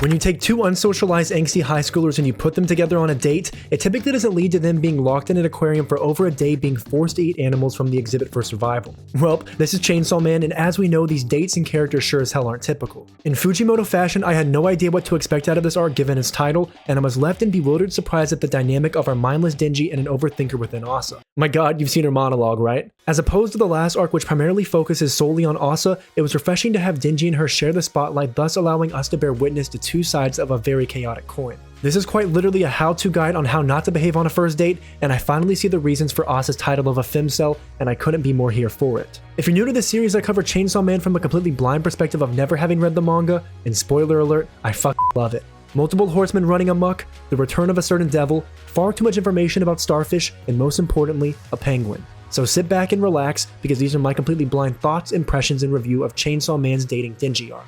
When you take two unsocialized angsty high schoolers and you put them together on a date, it typically doesn't lead to them being locked in an aquarium for over a day being forced to eat animals from the exhibit for survival. Well, this is Chainsaw Man, and as we know, these dates and characters sure as hell aren't typical. In Fujimoto fashion, I had no idea what to expect out of this arc given its title, and I was left in bewildered surprise at the dynamic of our mindless Denji and an overthinker within Asa. My god, you've seen her monologue, right? As opposed to the last arc, which primarily focuses solely on Asa, it was refreshing to have Denji and her share the spotlight, thus allowing us to bear witness to two sides of a very chaotic coin. This is quite literally a how-to guide on how not to behave on a first date, and I finally see the reasons for Asa's title of a femcel, and I couldn't be more here for it. If you're new to this series, I cover Chainsaw Man from a completely blind perspective of never having read the manga, and spoiler alert, I love it. Multiple horsemen running amok, the return of a certain devil, far too much information about starfish, and most importantly, a penguin. So sit back and relax, because these are my completely blind thoughts, impressions, and review of Chainsaw Man's Dating Denji Arc.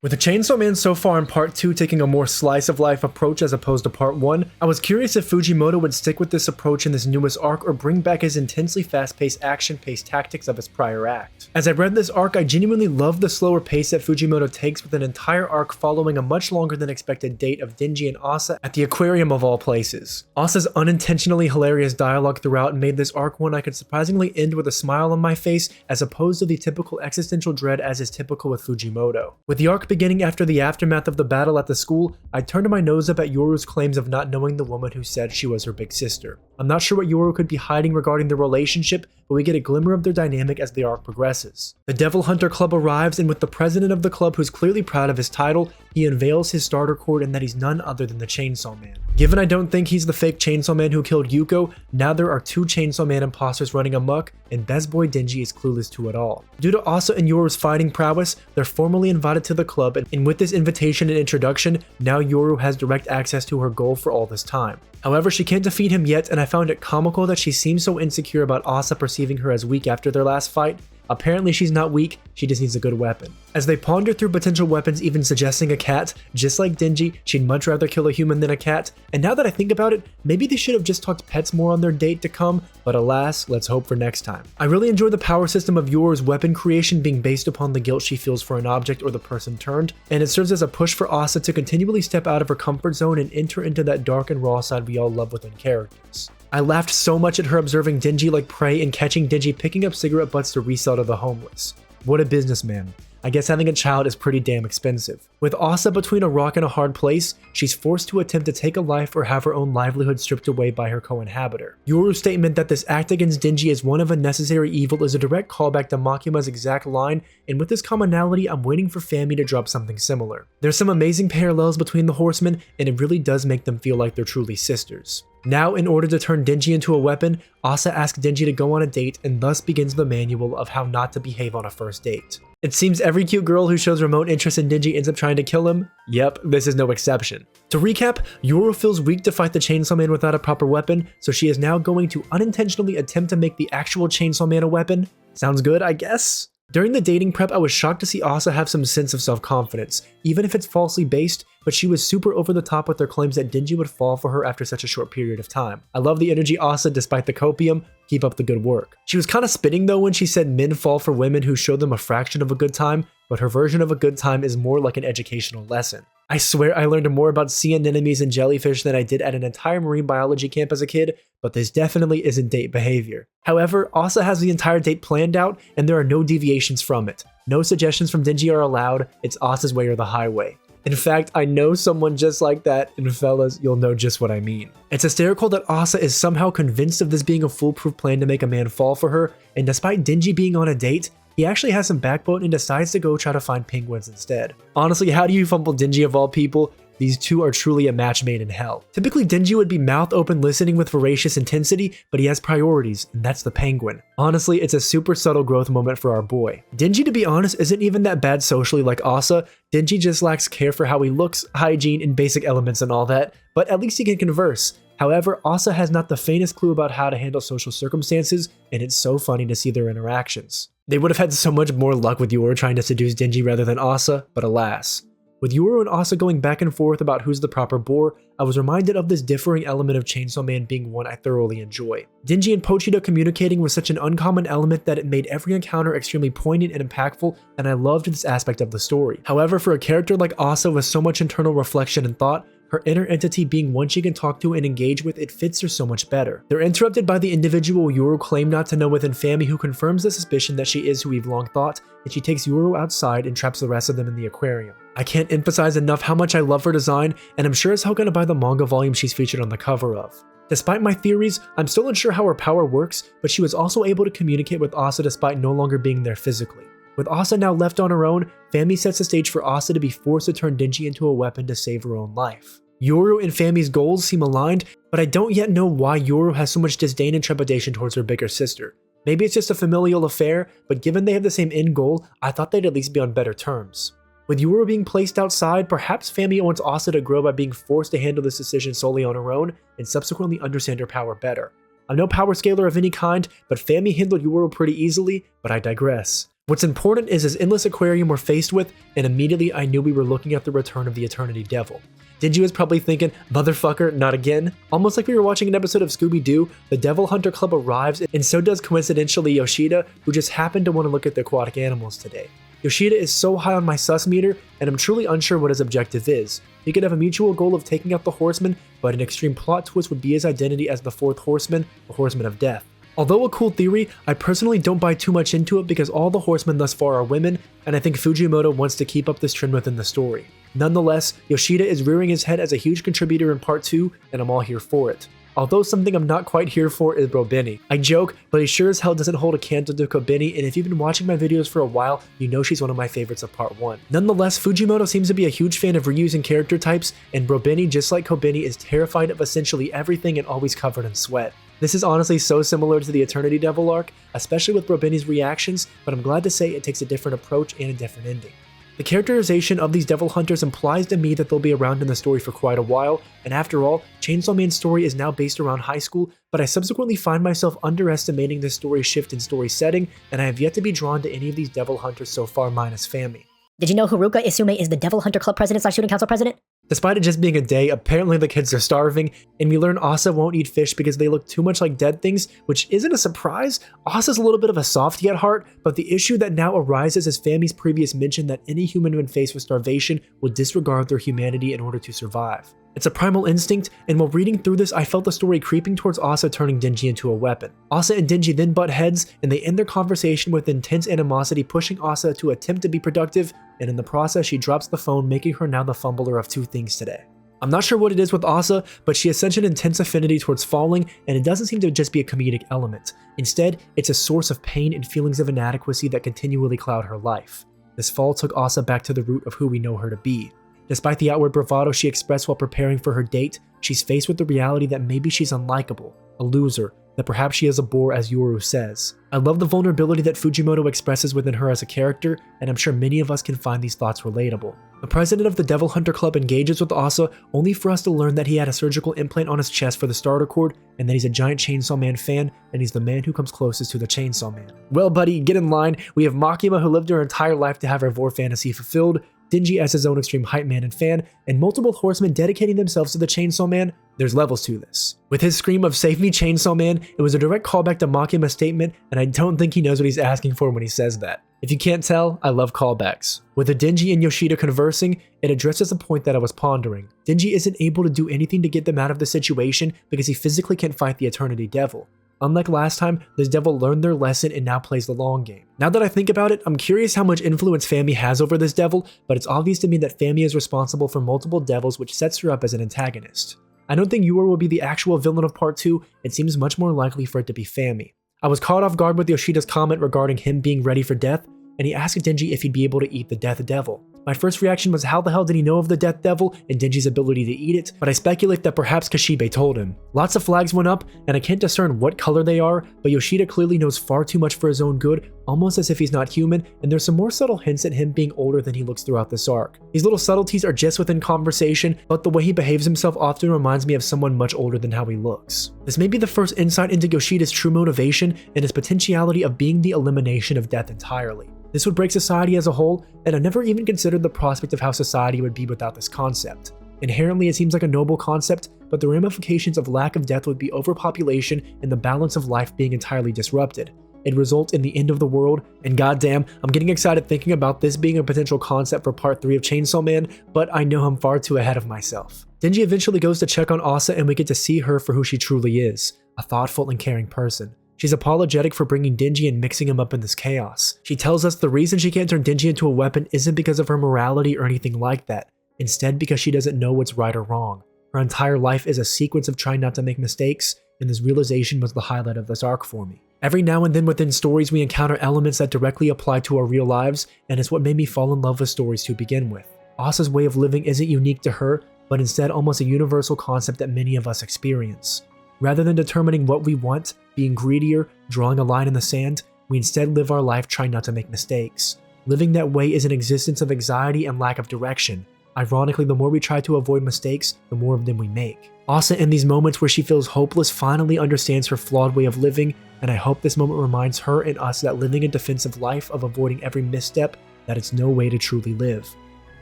With the Chainsaw Man so far in part 2 taking a more slice-of-life approach as opposed to part 1, I was curious if Fujimoto would stick with this approach in this newest arc or bring back his intensely fast-paced, action-paced tactics of his prior act. As I read this arc, I genuinely loved the slower pace that Fujimoto takes with an entire arc following a much longer than expected date of Denji and Asa at the aquarium of all places. Asa's unintentionally hilarious dialogue throughout made this arc one I could surprisingly end with a smile on my face as opposed to the typical existential dread as is typical with Fujimoto. With the arc beginning after the aftermath of the battle at the school, I turned my nose up at Yoru's claims of not knowing the woman who said she was her big sister. I'm not sure what Yoru could be hiding regarding their relationship, but we get a glimmer of their dynamic as the arc progresses. The Devil Hunter Club arrives, and with the president of the club who's clearly proud of his title, he unveils his starter cord and that he's none other than the Chainsaw Man. Given I don't think he's the fake Chainsaw Man who killed Yuko, now there are two Chainsaw Man imposters running amok, and best boy Denji is clueless to it all. Due to Asa and Yoru's fighting prowess, they're formally invited to the club, and with this invitation and introduction, now Yoru has direct access to her goal for all this time. However, she can't defeat him yet, and I found it comical that she seems so insecure about Asa perceiving her as weak after their last fight. Apparently she's not weak, she just needs a good weapon. As they ponder through potential weapons, even suggesting a cat, just like Denji, she'd much rather kill a human than a cat, and now that I think about it, maybe they should have just talked pets more on their date to come, but alas, let's hope for next time. I really enjoy the power system of Yoru's weapon creation being based upon the guilt she feels for an object or the person turned, and it serves as a push for Asa to continually step out of her comfort zone and enter into that dark and raw side we all love within characters. I laughed so much at her observing Denji like prey and catching Denji picking up cigarette butts to resell to the homeless. What a businessman. I guess having a child is pretty damn expensive. With Asa between a rock and a hard place, she's forced to attempt to take a life or have her own livelihood stripped away by her co-inhabitor. Yoru's statement that this act against Denji is one of a necessary evil is a direct callback to Makima's exact line, and with this commonality, I'm waiting for Fami to drop something similar. There's some amazing parallels between the horsemen, and it really does make them feel like they're truly sisters. Now, in order to turn Denji into a weapon, Asa asks Denji to go on a date and thus begins the manual of how not to behave on a first date. It seems every cute girl who shows remote interest in Denji ends up trying to kill him. Yep, this is no exception. To recap, Yoru feels weak to fight the Chainsaw Man without a proper weapon, so she is now going to unintentionally attempt to make the actual Chainsaw Man a weapon. Sounds good, I guess? During the dating prep, I was shocked to see Asa have some sense of self-confidence, even if it's falsely based, but she was super over the top with her claims that Denji would fall for her after such a short period of time. I love the energy, Asa, despite the copium. Keep up the good work. She was kind of spitting though when she said men fall for women who show them a fraction of a good time, but her version of a good time is more like an educational lesson. I swear I learned more about sea anemones and jellyfish than I did at an entire marine biology camp as a kid, but this definitely isn't date behavior. However, Asa has the entire date planned out, and there are no deviations from it. No suggestions from Denji are allowed, it's Asa's way or the highway. In fact, I know someone just like that, and fellas, you'll know just what I mean. It's hysterical that Asa is somehow convinced of this being a foolproof plan to make a man fall for her, and despite Denji being on a date, he actually has some backbone and decides to go try to find penguins instead. Honestly, how do you fumble Denji of all people? These two are truly a match made in hell. Typically, Denji would be mouth open listening with voracious intensity, but he has priorities, and that's the penguin. Honestly, it's a super subtle growth moment for our boy. Denji, to be honest, isn't even that bad socially like Asa. Denji just lacks care for how he looks, hygiene, and basic elements and all that, but at least he can converse. However, Asa has not the faintest clue about how to handle social circumstances, and it's so funny to see their interactions. They would have had so much more luck with Yoru trying to seduce Denji rather than Asa, but alas. With Yoru and Asa going back and forth about who's the proper boar, I was reminded of this differing element of Chainsaw Man being one I thoroughly enjoy. Denji and Pochita communicating was such an uncommon element that it made every encounter extremely poignant and impactful, and I loved this aspect of the story. However, for a character like Asa with so much internal reflection and thought, her inner entity being one she can talk to and engage with, it fits her so much better. They're interrupted by the individual Yoru claimed not to know within Fami, who confirms the suspicion that she is who we've long thought, and she takes Yoru outside and traps the rest of them in the aquarium. I can't emphasize enough how much I love her design, and I'm sure as hell gonna buy the manga volume she's featured on the cover of. Despite my theories, I'm still unsure how her power works, but she was also able to communicate with Asa despite no longer being there physically. With Asa now left on her own, Fami sets the stage for Asa to be forced to turn Denji into a weapon to save her own life. Yoru and Fami's goals seem aligned, but I don't yet know why Yoru has so much disdain and trepidation towards her bigger sister. Maybe it's just a familial affair, but given they have the same end goal, I thought they'd at least be on better terms. With Yoru being placed outside, perhaps Fami wants Asa to grow by being forced to handle this decision solely on her own and subsequently understand her power better. I'm no power scaler of any kind, but Fami handled Yoru pretty easily, but I digress. What's important is this endless aquarium we're faced with, and immediately I knew we were looking at the return of the Eternity Devil. Denji was probably thinking, motherfucker, not again? Almost like we were watching an episode of Scooby-Doo, the Devil Hunter Club arrives, and so does coincidentally Yoshida, who just happened to want to look at the aquatic animals today. Yoshida is so high on my sus meter, and I'm truly unsure what his objective is. He could have a mutual goal of taking out the Horseman, but an extreme plot twist would be his identity as the fourth Horseman, the Horseman of Death. Although a cool theory, I personally don't buy too much into it because all the horsemen thus far are women, and I think Fujimoto wants to keep up this trend within the story. Nonetheless, Yoshida is rearing his head as a huge contributor in part 2, and I'm all here for it. Although something I'm not quite here for is Robeni. I joke, but he sure as hell doesn't hold a candle to Kobeni, and if you've been watching my videos for a while, you know she's one of my favorites of part 1. Nonetheless, Fujimoto seems to be a huge fan of reusing character types, and Robeni, just like Kobeni, is terrified of essentially everything and always covered in sweat. This is honestly so similar to the Eternity Devil arc, especially with Robeni's reactions, but I'm glad to say it takes a different approach and a different ending. The characterization of these devil hunters implies to me that they'll be around in the story for quite a while, and after all, Chainsaw Man's story is now based around high school, but I subsequently find myself underestimating this story's shift in story setting, and I have yet to be drawn to any of these devil hunters so far minus Fami. Did you know Haruka Isume is the Devil Hunter Club president / Shooting Council president? Despite it just being a day, apparently the kids are starving, and we learn Asa won't eat fish because they look too much like dead things, which isn't a surprise. Asa's a little bit of a softie at heart, but the issue that now arises is Fami's previous mention that any human when faced with starvation will disregard their humanity in order to survive. It's a primal instinct, and while reading through this, I felt the story creeping towards Asa turning Denji into a weapon. Asa and Denji then butt heads, and they end their conversation with intense animosity, pushing Asa to attempt to be productive, and in the process, she drops the phone, making her now the fumbler of two things today. I'm not sure what it is with Asa, but she has such an intense affinity towards falling, and it doesn't seem to just be a comedic element. Instead, it's a source of pain and feelings of inadequacy that continually cloud her life. This fall took Asa back to the root of who we know her to be. Despite the outward bravado she expressed while preparing for her date, she's faced with the reality that maybe she's unlikable, a loser, that perhaps she is a bore as Yoru says. I love the vulnerability that Fujimoto expresses within her as a character, and I'm sure many of us can find these thoughts relatable. The president of the Devil Hunter Club engages with Asa only for us to learn that he had a surgical implant on his chest for the starter cord, and that he's a giant Chainsaw Man fan, and he's the man who comes closest to the Chainsaw Man. Well buddy, get in line. We have Makima who lived her entire life to have her vor fantasy fulfilled, Denji as his own extreme hype man and fan, and multiple horsemen dedicating themselves to the Chainsaw Man. There's levels to this. With his scream of "Save me, Chainsaw Man," it was a direct callback to Makima's statement, and I don't think he knows what he's asking for when he says that. If you can't tell, I love callbacks. With the Denji and Yoshida conversing, it addresses a point that I was pondering. Denji isn't able to do anything to get them out of the situation because he physically can't fight the Eternity Devil. Unlike last time, this devil learned their lesson and now plays the long game. Now that I think about it, I'm curious how much influence Fami has over this devil, but it's obvious to me that Fami is responsible for multiple devils, which sets her up as an antagonist. I don't think Yoru will be the actual villain of part 2, it seems much more likely for it to be Fami. I was caught off guard with Yoshida's comment regarding him being ready for death, and he asked Denji if he'd be able to eat the Death Devil. My first reaction was how the hell did he know of the Death Devil and Denji's ability to eat it, but I speculate that perhaps Kashibe told him. Lots of flags went up, and I can't discern what color they are, but Yoshida clearly knows far too much for his own good, almost as if he's not human, and there's some more subtle hints at him being older than he looks throughout this arc. These little subtleties are just within conversation, but the way he behaves himself often reminds me of someone much older than how he looks. This may be the first insight into Yoshida's true motivation and his potentiality of being the elimination of death entirely. This would break society as a whole, and I never even considered the prospect of how society would be without this concept. Inherently, it seems like a noble concept, but the ramifications of lack of death would be overpopulation and the balance of life being entirely disrupted. It'd result in the end of the world, and goddamn, I'm getting excited thinking about this being a potential concept for part 3 of Chainsaw Man, but I know I'm far too ahead of myself. Denji eventually goes to check on Asa, and we get to see her for who she truly is, a thoughtful and caring person. She's apologetic for bringing Denji and mixing him up in this chaos. She tells us the reason she can't turn Denji into a weapon isn't because of her morality or anything like that, instead because she doesn't know what's right or wrong. Her entire life is a sequence of trying not to make mistakes, and this realization was the highlight of this arc for me. Every now and then within stories we encounter elements that directly apply to our real lives, and it's what made me fall in love with stories to begin with. Asa's way of living isn't unique to her, but instead almost a universal concept that many of us experience. Rather than determining what we want, being greedier, drawing a line in the sand, we instead live our life trying not to make mistakes. Living that way is an existence of anxiety and lack of direction. Ironically, the more we try to avoid mistakes, the more of them we make. Asa, in these moments where she feels hopeless, finally understands her flawed way of living, and I hope this moment reminds her and us that living a defensive life of avoiding every misstep, that it's no way to truly live.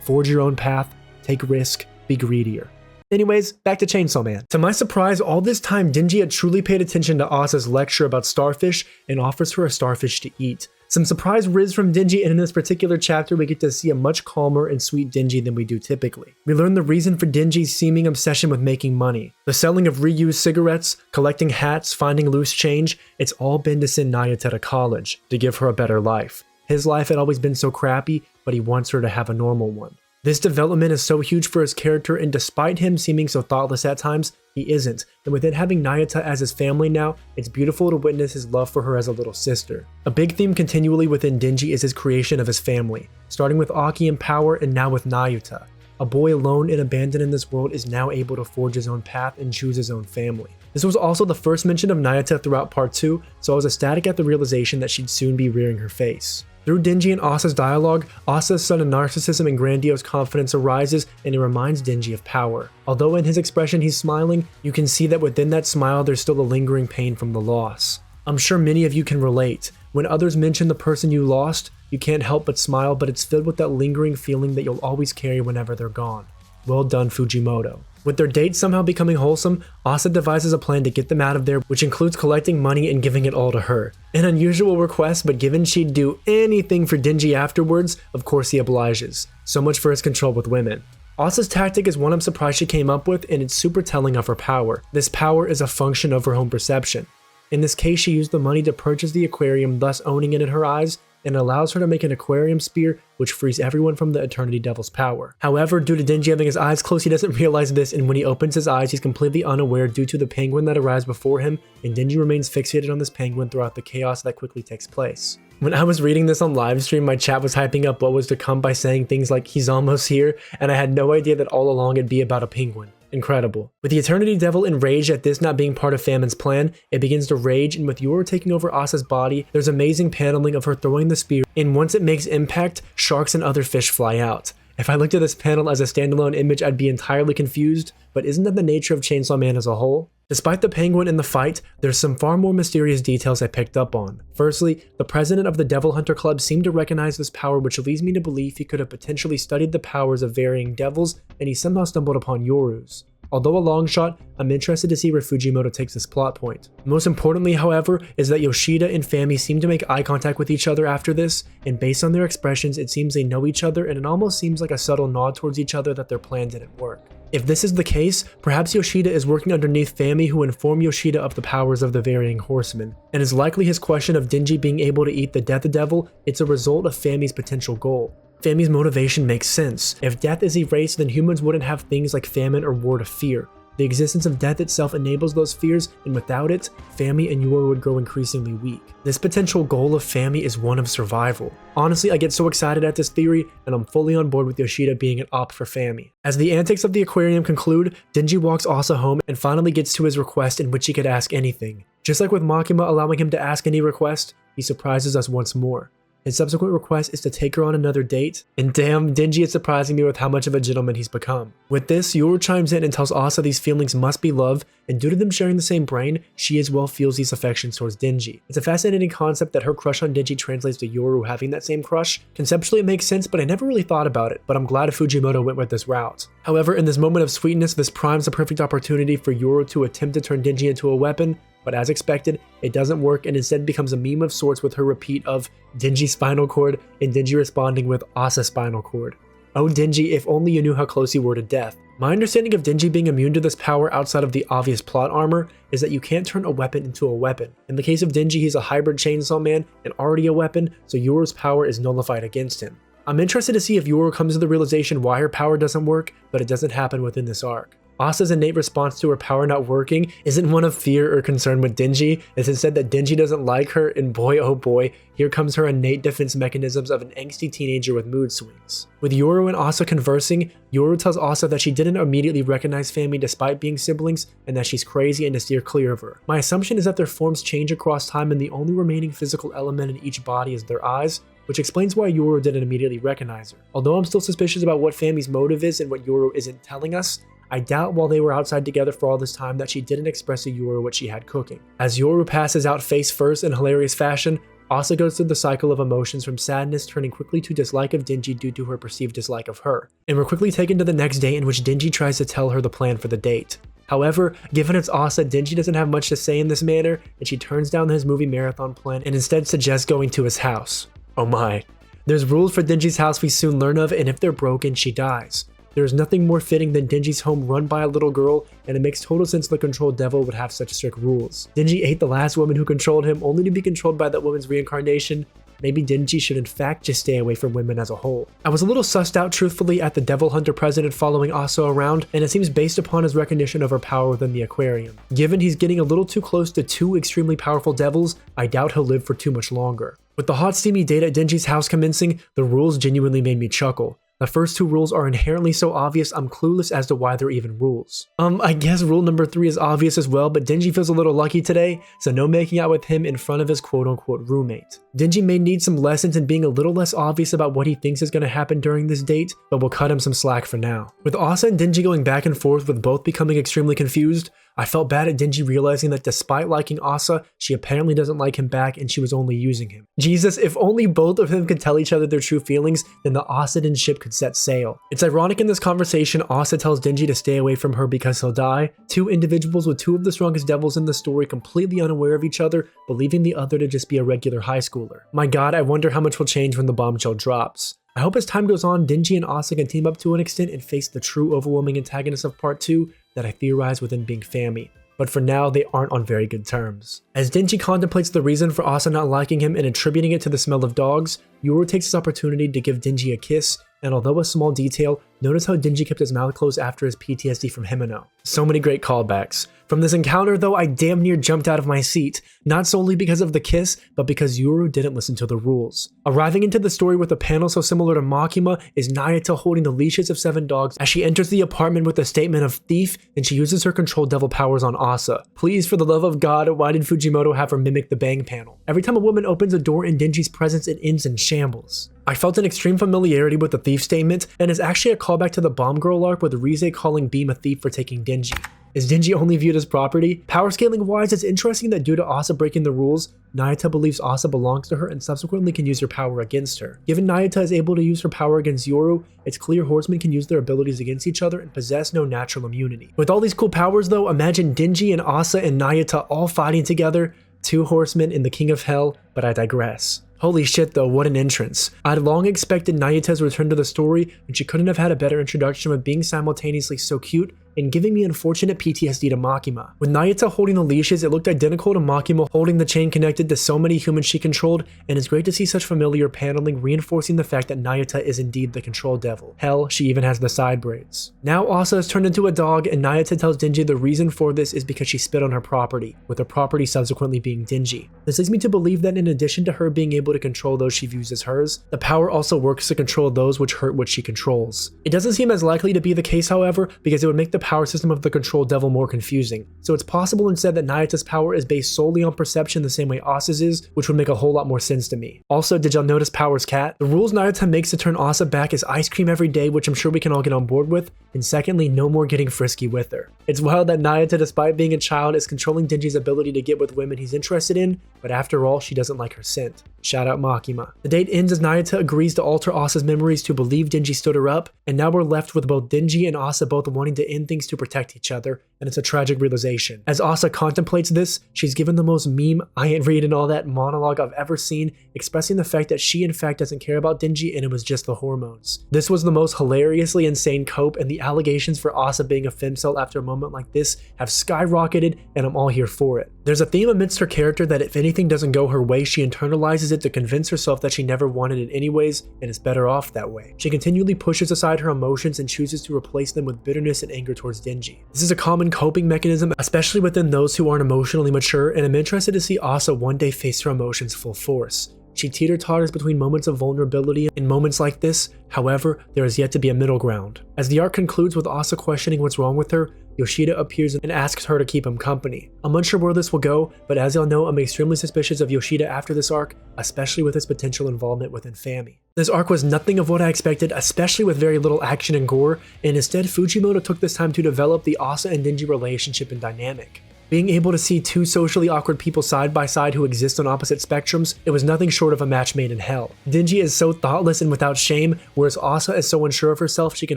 Forge your own path, take risk, be greedier. Anyways, back to Chainsaw Man. To my surprise, all this time Denji had truly paid attention to Asa's lecture about starfish and offers her a starfish to eat. Some surprise riz from Denji, and in this particular chapter we get to see a much calmer and sweet Denji than we do typically. We learn the reason for Denji's seeming obsession with making money. The selling of reused cigarettes, collecting hats, finding loose change, it's all been to send Nayuta to college, to give her a better life. His life had always been so crappy, but he wants her to have a normal one. This development is so huge for his character, and despite him seeming so thoughtless at times, he isn't, and with it having Nayuta as his family now, it's beautiful to witness his love for her as a little sister. A big theme continually within Denji is his creation of his family, starting with Aki in power and now with Nayuta. A boy alone and abandoned in this world is now able to forge his own path and choose his own family. This was also the first mention of Nayuta throughout part 2, so I was ecstatic at the realization that she'd soon be rearing her face. Through Denji and Asa's dialogue, Asa's sudden narcissism and grandiose confidence arises, and it reminds Denji of power. Although in his expression he's smiling, you can see that within that smile there's still a lingering pain from the loss. I'm sure many of you can relate. When others mention the person you lost, you can't help but smile, but it's filled with that lingering feeling that you'll always carry whenever they're gone. Well done, Fujimoto. With their date somehow becoming wholesome, Asa devises a plan to get them out of there, which includes collecting money and giving it all to her. An unusual request, but given she'd do anything for Denji afterwards, of course he obliges. So much for his control with women. Asa's tactic is one I'm surprised she came up with, and it's super telling of her power. This power is a function of her own perception. In this case, she used the money to purchase the aquarium, thus owning it in her eyes, and allows her to make an aquarium spear, which frees everyone from the Eternity Devil's power. However, due to Denji having his eyes closed, he doesn't realize this, and when he opens his eyes, he's completely unaware due to the penguin that arrives before him, and Denji remains fixated on this penguin throughout the chaos that quickly takes place. When I was reading this on livestream, my chat was hyping up what was to come by saying things like, "He's almost here," and I had no idea that all along it'd be about a penguin. Incredible. With the Eternity Devil enraged at this not being part of Famine's plan, it begins to rage, and with Yoru taking over Asa's body, there's amazing paneling of her throwing the spear, and once it makes impact, sharks and other fish fly out. If I looked at this panel as a standalone image, I'd be entirely confused, but isn't that the nature of Chainsaw Man as a whole? Despite the penguin in the fight, there's some far more mysterious details I picked up on. Firstly, the president of the Devil Hunter Club seemed to recognize this power, which leads me to believe he could have potentially studied the powers of varying devils, and he somehow stumbled upon Yoru's. Although a long shot, I'm interested to see where Fujimoto takes this plot point. Most importantly, however, is that Yoshida and Fami seem to make eye contact with each other after this, and based on their expressions, it seems they know each other, and it almost seems like a subtle nod towards each other that their plan didn't work. If this is the case, perhaps Yoshida is working underneath Fami, who inform Yoshida of the powers of the varying horsemen, and is likely his question of Denji being able to eat the Death Devil, it's a result of Fami's potential goal. Fami's motivation makes sense. If death is erased, then humans wouldn't have things like famine or war to fear. The existence of death itself enables those fears, and without it, Fami and Yoru would grow increasingly weak. This potential goal of Fami is one of survival. Honestly, I get so excited at this theory, and I'm fully on board with Yoshida being an op for Fami. As the antics of the aquarium conclude, Denji walks Asa home and finally gets to his request in which he could ask anything. Just like with Makima allowing him to ask any request, he surprises us once more. His subsequent request is to take her on another date, and damn, Denji is surprising me with how much of a gentleman he's become. With this, Yoru chimes in and tells Asa these feelings must be love, and due to them sharing the same brain, she as well feels these affections towards Denji. It's a fascinating concept that her crush on Denji translates to Yoru having that same crush. Conceptually it makes sense, but I never really thought about it, but I'm glad Fujimoto went with this route. However, in this moment of sweetness, this primes the perfect opportunity for Yoru to attempt to turn Denji into a weapon, but as expected, it doesn't work and instead becomes a meme of sorts with her repeat of Denji spinal cord and Denji responding with Asa spinal cord. Oh Denji, if only you knew how close you were to death. My understanding of Denji being immune to this power outside of the obvious plot armor is that you can't turn a weapon into a weapon. In the case of Denji, he's a hybrid chainsaw man and already a weapon, so Yoru's power is nullified against him. I'm interested to see if Yoru comes to the realization why her power doesn't work, but it doesn't happen within this arc. Asa's innate response to her power not working isn't one of fear or concern with Denji, it's instead that Denji doesn't like her, and boy oh boy, here comes her innate defense mechanisms of an angsty teenager with mood swings. With Yoru and Asa conversing, Yoru tells Asa that she didn't immediately recognize Fami despite being siblings, and that she's crazy and to steer clear of her. My assumption is that their forms change across time and the only remaining physical element in each body is their eyes, which explains why Yoru didn't immediately recognize her. Although I'm still suspicious about what Fami's motive is and what Yoru isn't telling us, I doubt while they were outside together for all this time that she didn't express to Yoru what she had cooking. As Yoru passes out face first in hilarious fashion, Asa goes through the cycle of emotions from sadness turning quickly to dislike of Denji due to her perceived dislike of her. And we're quickly taken to the next day in which Denji tries to tell her the plan for the date. However, given it's Asa, Denji doesn't have much to say in this manner, and she turns down his movie marathon plan and instead suggests going to his house. Oh my. There's rules for Denji's house we soon learn of, and if they're broken, she dies. There is nothing more fitting than Denji's home run by a little girl, and it makes total sense the controlled devil would have such strict rules. Denji ate the last woman who controlled him, only to be controlled by that woman's reincarnation. Maybe Denji should in fact just stay away from women as a whole. I was a little sussed out truthfully at the Devil Hunter president following Asa around, and it seems based upon his recognition of her power within the aquarium. Given he's getting a little too close to two extremely powerful devils, I doubt he'll live for too much longer. With the hot steamy date at Denji's house commencing, the rules genuinely made me chuckle. The first two rules are inherently so obvious I'm clueless as to why they're even rules. I guess rule number 3 is obvious as well, but Denji feels a little lucky today, so no making out with him in front of his quote-unquote roommate. Denji may need some lessons in being a little less obvious about what he thinks is going to happen during this date, but we'll cut him some slack for now. With Asa and Denji going back and forth with both becoming extremely confused, I felt bad at Denji realizing that despite liking Asa, she apparently doesn't like him back and she was only using him. Jesus, if only both of them could tell each other their true feelings, then the Asa-den ship could set sail. It's ironic in this conversation, Asa tells Denji to stay away from her because he'll die. Two individuals with two of the strongest devils in the story completely unaware of each other, believing the other to just be a regular high schooler. My god, I wonder how much will change when the bombshell drops. I hope as time goes on, Denji and Asa can team up to an extent and face the true overwhelming antagonist of part 2 that I theorize within being Fami. But for now, they aren't on very good terms. As Denji contemplates the reason for Asa not liking him and attributing it to the smell of dogs, Yoru takes this opportunity to give Denji a kiss, and although a small detail, notice how Denji kept his mouth closed after his PTSD from Himeno. So many great callbacks. From this encounter though, I damn near jumped out of my seat, not solely because of the kiss, but because Yoru didn't listen to the rules. Arriving into the story with a panel so similar to Makima is Nayuta holding the leashes of 7 dogs as she enters the apartment with a statement of thief, and she uses her control devil powers on Asa. Please, for the love of God, why did Fujimoto have her mimic the bang panel? Every time a woman opens a door in Denji's presence, it ends in shambles. I felt an extreme familiarity with the thief statement, and is actually a callback to the Bomb Girl arc with Rize calling Beam a thief for taking Denji. Is Denji only viewed as property? Power scaling wise, it's interesting that due to Asa breaking the rules, Nayuta believes Asa belongs to her and subsequently can use her power against her. Given Nayuta is able to use her power against Yoru, it's clear horsemen can use their abilities against each other and possess no natural immunity. With all these cool powers though, imagine Denji and Asa and Nayuta all fighting together, 2 horsemen in the King of Hell, but I digress. Holy shit though, what an entrance. I'd long expected Nayuta's return to the story, and she couldn't have had a better introduction with being simultaneously so cute and giving me unfortunate PTSD to Makima. With Nayuta holding the leashes, it looked identical to Makima holding the chain connected to so many humans she controlled, and it's great to see such familiar paneling reinforcing the fact that Nayuta is indeed the control devil. Hell, she even has the side braids. Now Asa has turned into a dog, and Nayuta tells Denji the reason for this is because she spit on her property, with her property subsequently being Denji. This leads me to believe that in addition to her being able to control those she views as hers, the power also works to control those which hurt what she controls. It doesn't seem as likely to be the case, however, because it would make the power system of the control devil more confusing. So it's possible instead that Nayuta's power is based solely on perception the same way Asa's is, which would make a whole lot more sense to me. Also, did y'all notice Power's cat? The rules Nayuta makes to turn Asa back is ice cream every day, which I'm sure we can all get on board with, and secondly, no more getting frisky with her. It's wild that Nayuta, despite being a child, is controlling Denji's ability to get with women he's interested in, but after all, she doesn't like her scent. Shout out Makima. The date ends as Nayuta agrees to alter Asa's memories to believe Denji stood her up, and now we're left with both Denji and Asa both wanting to end things to protect each other, and it's a tragic realization. As Asa contemplates this, she's given the most meme, I ain't reading all that monologue I've ever seen, expressing the fact that she in fact doesn't care about Denji and it was just the hormones. This was the most hilariously insane cope, and the allegations for Asa being a femcel after a moment like this have skyrocketed, and I'm all here for it. There's a theme amidst her character that if anything doesn't go her way, she internalizes it to convince herself that she never wanted it anyways, and is better off that way. She continually pushes aside her emotions and chooses to replace them with bitterness and anger towards Denji. This is a common coping mechanism, especially within those who aren't emotionally mature, and I'm interested to see Asa one day face her emotions full force. She teeter-totters between moments of vulnerability and moments like this, however, there is yet to be a middle ground. As the arc concludes with Asa questioning what's wrong with her, Yoshida appears and asks her to keep him company. I'm unsure where this will go, but as y'all know, I'm extremely suspicious of Yoshida after this arc, especially with his potential involvement within Fami. This arc was nothing of what I expected, especially with very little action and gore, and instead Fujimoto took this time to develop the Asa and Denji relationship and dynamic. Being able to see two socially awkward people side by side who exist on opposite spectrums, it was nothing short of a match made in hell. Denji is so thoughtless and without shame, whereas Asa is so unsure of herself she can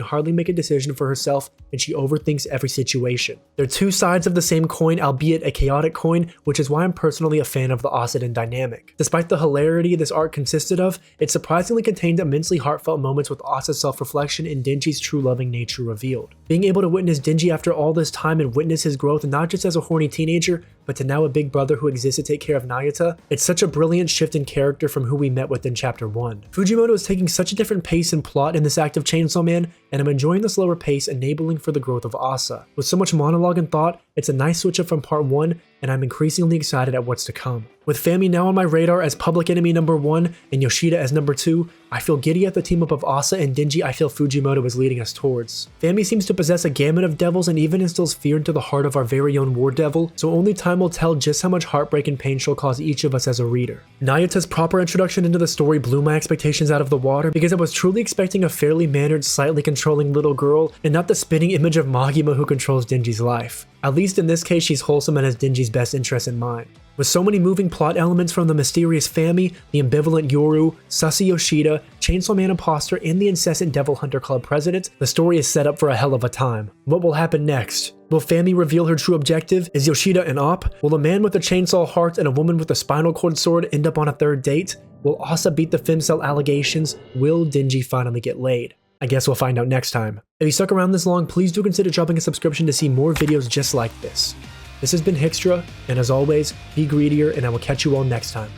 hardly make a decision for herself and she overthinks every situation. They're two sides of the same coin, albeit a chaotic coin, which is why I'm personally a fan of the Asa-Den dynamic. Despite the hilarity this arc consisted of, it surprisingly contained immensely heartfelt moments with Asa's self-reflection and Denji's true loving nature revealed. Being able to witness Denji after all this time and witness his growth not just as a horny teenager, but to now a big brother who exists to take care of Nayuta, it's such a brilliant shift in character from who we met within chapter 1. Fujimoto is taking such a different pace and plot in this act of Chainsaw Man, and I'm enjoying the slower pace enabling for the growth of Asa. With so much monologue and thought, it's a nice switch up from part 1, and I'm increasingly excited at what's to come. With Fami now on my radar as public enemy number 1 and Yoshida as number 2, I feel giddy at the team up of Asa and Denji I feel Fujimoto is leading us towards. Fami seems to possess a gamut of devils and even instills fear into the heart of our very own war devil, so only time will tell just how much heartbreak and pain she'll cause each of us as a reader. Nayuta's proper introduction into the story blew my expectations out of the water because I was truly expecting a fairly mannered, slightly controlling little girl and not the spinning image of Makima who controls Denji's life. At least in this case, she's wholesome and has Denji's best interest in mind. With so many moving plot elements from the mysterious Fami, the ambivalent Yoru, sussy Yoshida, Chainsaw Man imposter, and the incessant Devil Hunter Club president, the story is set up for a hell of a time. What will happen next? Will Fami reveal her true objective? Is Yoshida an op? Will a man with a chainsaw heart and a woman with a spinal cord sword end up on a third date? Will Asa beat the femcel allegations? Will Denji finally get laid? I guess we'll find out next time. If you stuck around this long, please do consider dropping a subscription to see more videos just like this. This has been hiXtrah, and as always, be greedier, and I will catch you all next time.